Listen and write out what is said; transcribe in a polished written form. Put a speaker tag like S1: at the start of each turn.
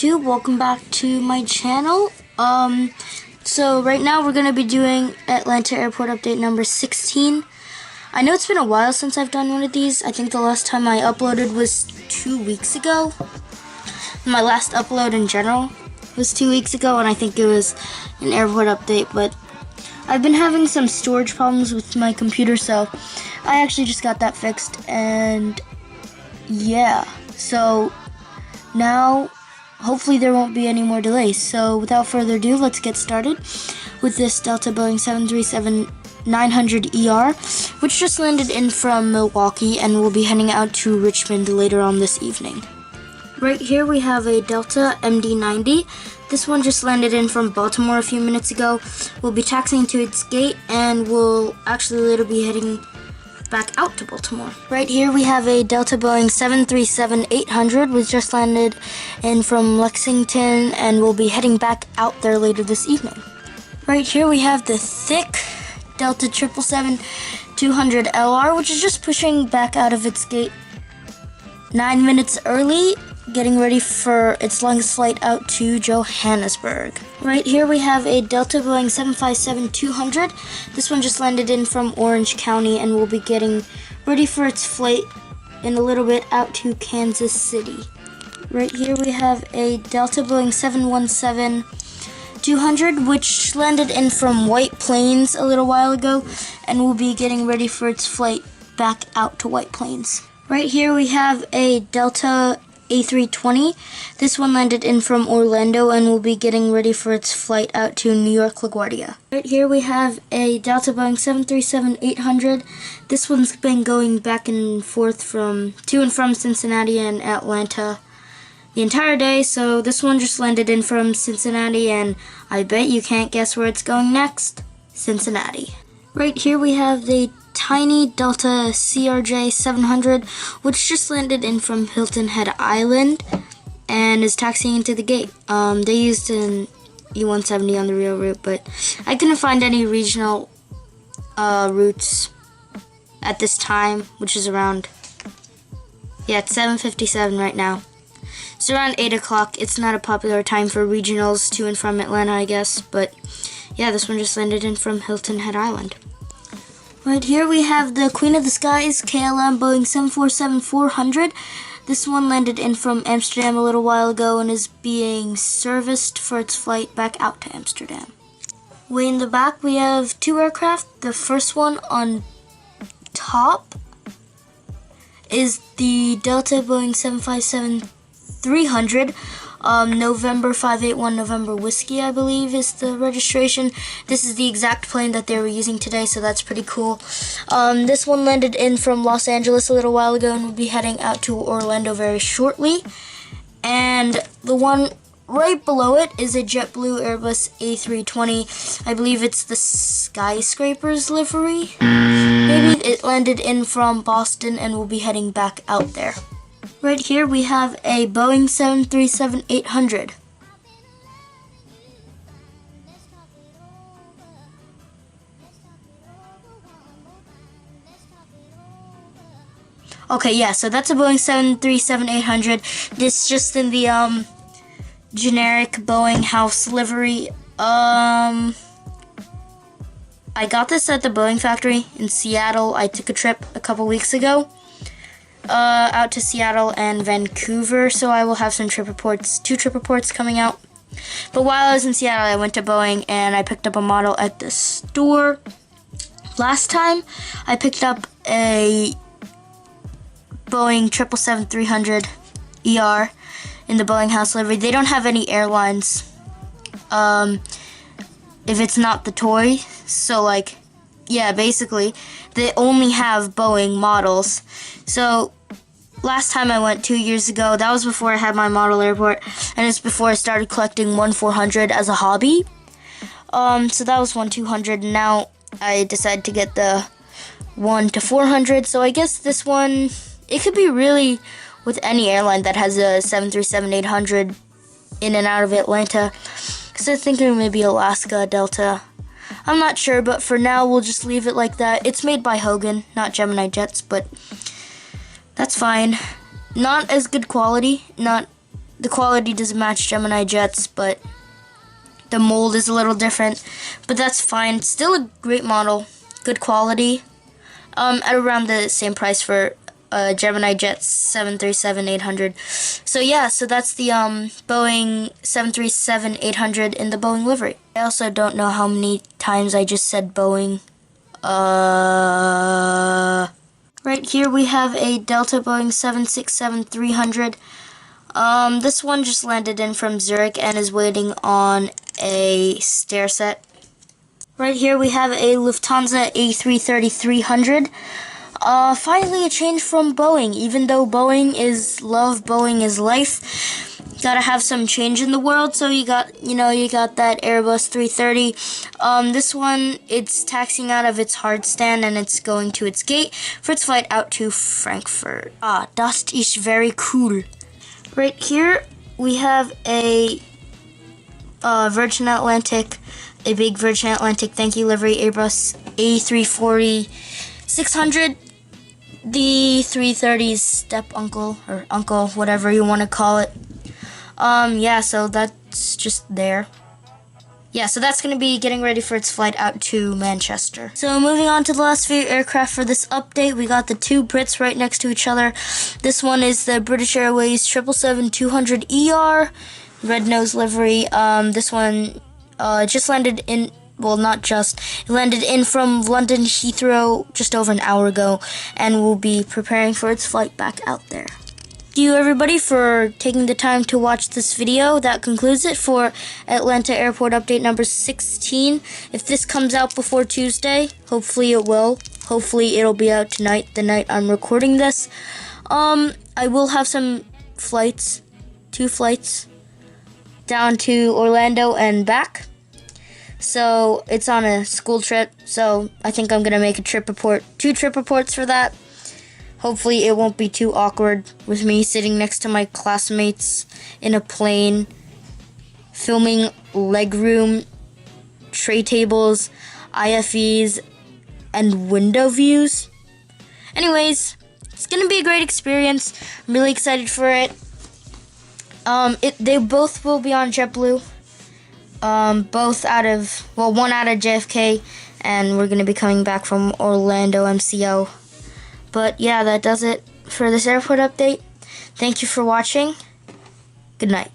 S1: YouTube, welcome back to my channel. So right now we're going to be doing Atlanta Airport update number 16. I know it's been a while since I've done one of these. I think the last time I uploaded was 2 weeks ago. My last upload in general was 2 weeks ago, and I think it was an airport update, but I've been having some storage problems with my computer, so I actually just got that fixed, and yeah, so now hopefully there won't be any more delays. So without further ado, let's get started with this Delta Boeing 737-900ER, which just landed in from Milwaukee and will be heading out to Richmond later on this evening. Right here we have a Delta MD-90. This one just landed in from Baltimore a few minutes ago. We'll be taxiing to its gate and we'll actually later be heading back out to Baltimore. Right here we have a Delta Boeing 737-800, which just landed in from Lexington and we'll be heading back out there later this evening. Right here we have the thick Delta 777-200LR, which is just pushing back out of its gate 9 minutes early, getting ready for its longest flight out to Johannesburg. Right here we have a Delta Boeing 757-200. This one just landed in from Orange County and will be getting ready for its flight in a little bit out to Kansas City. Right here we have a Delta Boeing 717-200, which landed in from White Plains a little while ago and will be getting ready for its flight back out to White Plains. Right here we have a Delta A320. This one landed in from Orlando and will be getting ready for its flight out to New York LaGuardia. Right here we have a Delta Boeing 737-800. This one's been going back and forth to and from Cincinnati and Atlanta the entire day, so this one just landed in from Cincinnati, and I bet you can't guess where it's going next. Cincinnati. Right here we have the tiny Delta CRJ 700, which just landed in from Hilton Head Island and is taxiing into the gate. They used an E170 on the real route, but I couldn't find any regional routes at this time, which is around, it's 7:57 right now. It's around 8 o'clock. It's not a popular time for regionals to and from Atlanta, I guess, but yeah, this one just landed in from Hilton Head Island. Right here we have the Queen of the Skies KLM Boeing 747-400. This one landed in from Amsterdam a little while ago and is being serviced for its flight back out to Amsterdam. Way in the back we have two aircraft. The first one on top is the Delta Boeing 757-300. November 581 November Whiskey, I believe, is the registration. This is the exact plane that they were using today, so that's pretty cool. This one landed in from Los Angeles a little while ago and will be heading out to Orlando very shortly. And the one right below it is a JetBlue Airbus A320. I believe it's the Skyscrapers livery. Maybe it landed in from Boston and will be heading back out there. Right here we have a Boeing 737-800. Okay, yeah, so that's a Boeing 737-800. This just in the generic Boeing house livery. I got this at the Boeing factory in Seattle. I took a trip a couple weeks ago out to Seattle and Vancouver, so I will have some trip reports, 2 trip reports coming out. But while I was in Seattle, I went to Boeing and I picked up a model at the store. Last time, I picked up a Boeing 777-300ER in the Boeing house livery. They don't have any airlines if it's not the toy, so basically, they only have Boeing models. So, last time I went 2 years ago, that was before I had my model airport, and it's before I started collecting 1-400 as a hobby. So that was 1-200, and now I decided to get the 1-400, so I guess this one, it could be really with any airline that has a 737-800 in and out of Atlanta, because I'm thinking maybe Alaska, Delta. I'm not sure, but for now, we'll just leave it like that. It's made by Hogan, not Gemini Jets, but that's fine. Not as good quality, not the quality doesn't match Gemini jets, but the mold is a little different, but that's fine. Still a great model, good quality, at around the same price for Gemini Jet 737-800. So yeah, so that's the Boeing 737-800 in the Boeing livery. I also don't know how many times I just said Boeing. Right here we have a Delta Boeing 767-300. This one just landed in from Zurich and is waiting on a stair set. Right here we have a Lufthansa A330-300. Finally a change from Boeing. Even though Boeing is love, Boeing is life. Gotta have some change in the world, so you got that Airbus 330. This one, it's taxiing out of its hard stand and it's going to its gate for its flight out to Frankfurt. Das ist very cool. Right here, we have a Virgin Atlantic, a big Virgin Atlantic thank you livery Airbus A340-600, the 330's step uncle, or uncle, whatever you want to call it. Yeah, so that's just there. Yeah, so that's going to be getting ready for its flight out to Manchester. So moving on to the last few aircraft for this update, we got the two Brits right next to each other. This one is the British Airways 777-200ER, red nose livery. This one just landed in, well, not just, it landed in from London Heathrow just over an hour ago and will be preparing for its flight back out there. Thank you everybody for taking the time to watch this video. That concludes it for Atlanta Airport update number 16. If this comes out before Tuesday, hopefully it will. Hopefully it'll be out tonight, the night I'm recording this. I will have some flights, 2 flights, down to Orlando and back. So it's on a school trip, so I think I'm going to make a trip report, 2 trip reports for that. Hopefully it won't be too awkward with me sitting next to my classmates in a plane, filming legroom, tray tables, IFEs, and window views. Anyways, it's going to be a great experience. I'm really excited for it. They both will be on JetBlue. Both out of, well, one out of JFK, and we're going to be coming back from Orlando MCO. But yeah, that does it for this airport update. Thank you for watching. Good night.